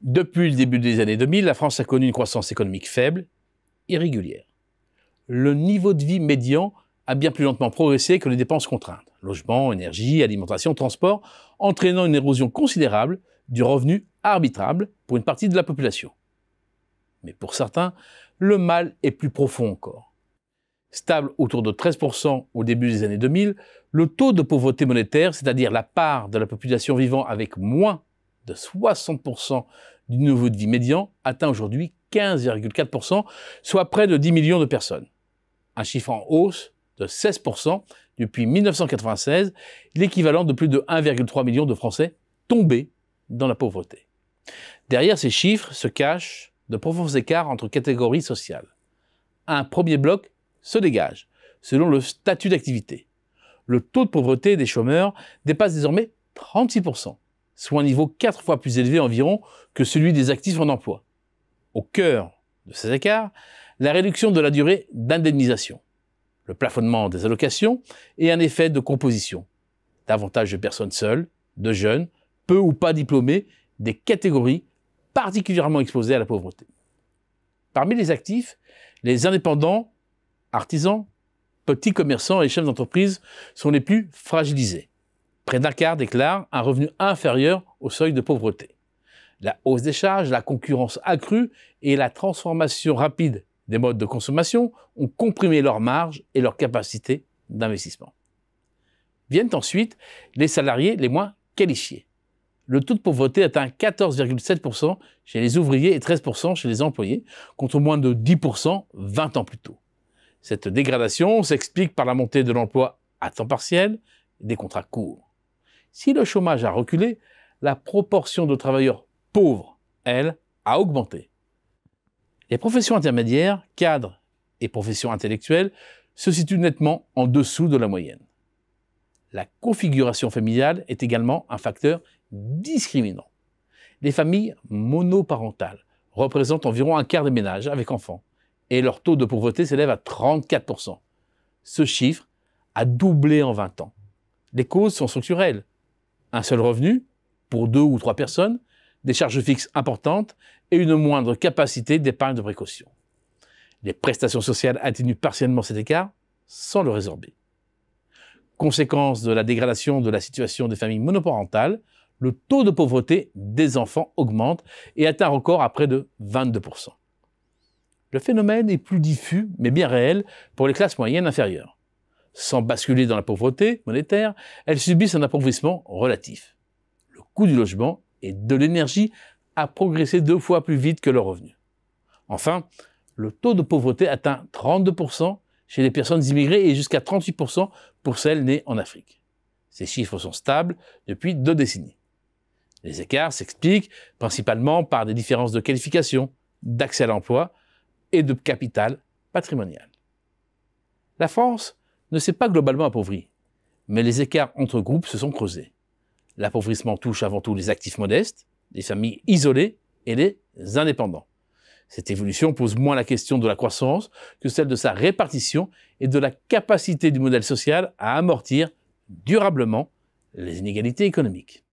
Depuis le début des années 2000, la France a connu une croissance économique faible, irrégulière. Le niveau de vie médian a bien plus lentement progressé que les dépenses contraintes. Logement, énergie, alimentation, transport, entraînant une érosion considérable du revenu arbitrable pour une partie de la population. Mais pour certains, le mal est plus profond encore. Stable autour de 13% au début des années 2000, le taux de pauvreté monétaire, c'est-à-dire la part de la population vivant avec moins de 60% du niveau de vie médian, atteint aujourd'hui 15,4%, soit près de 10 millions de personnes. Un chiffre en hausse de 16% depuis 1996, l'équivalent de plus de 1,3 million de Français tombés dans la pauvreté. Derrière ces chiffres se cachent de profonds écarts entre catégories sociales. Un premier bloc se dégage, selon le statut d'activité. Le taux de pauvreté des chômeurs dépasse désormais 36%, soit un niveau 4 fois plus élevé environ que celui des actifs en emploi. Au cœur de ces écarts, la réduction de la durée d'indemnisation, le plafonnement des allocations et un effet de composition. Davantage de personnes seules, de jeunes, peu ou pas diplômés, des catégories particulièrement exposées à la pauvreté. Parmi les actifs, les indépendants, artisans, petits commerçants et chefs d'entreprise sont les plus fragilisés. Près d'un quart déclarent un revenu inférieur au seuil de pauvreté. La hausse des charges, la concurrence accrue et la transformation rapide des modes de consommation ont comprimé leurs marges et leur capacité d'investissement. Viennent ensuite les salariés les moins qualifiés. Le taux de pauvreté atteint 14,7% chez les ouvriers et 13% chez les employés, contre moins de 10% 20 ans plus tôt. Cette dégradation s'explique par la montée de l'emploi à temps partiel et des contrats courts. Si le chômage a reculé, la proportion de travailleurs pauvres, elle, a augmenté. Les professions intermédiaires, cadres et professions intellectuelles se situent nettement en dessous de la moyenne. La configuration familiale est également un facteur discriminant. Les familles monoparentales représentent environ un quart des ménages avec enfants et leur taux de pauvreté s'élève à 34%. Ce chiffre a doublé en 20 ans. Les causes sont structurelles. Un seul revenu pour 2 ou 3 personnes, des charges fixes importantes et une moindre capacité d'épargne de précaution. Les prestations sociales atténuent partiellement cet écart sans le résorber. Conséquence de la dégradation de la situation des familles monoparentales, le taux de pauvreté des enfants augmente et atteint un record à près de 22%. Le phénomène est plus diffus, mais bien réel, pour les classes moyennes inférieures. Sans basculer dans la pauvreté monétaire, elles subissent un appauvrissement relatif. Le coût du logement et de l'énergie a progressé 2 fois plus vite que le revenu. Enfin, le taux de pauvreté atteint 32% chez les personnes immigrées et jusqu'à 38% pour celles nées en Afrique. Ces chiffres sont stables depuis 2 décennies. Les écarts s'expliquent principalement par des différences de qualification, d'accès à l'emploi et de capital patrimonial. La France ne s'est pas globalement appauvrie, mais les écarts entre groupes se sont creusés. L'appauvrissement touche avant tout les actifs modestes, les familles isolées et les indépendants. Cette évolution pose moins la question de la croissance que celle de sa répartition et de la capacité du modèle social à amortir durablement les inégalités économiques.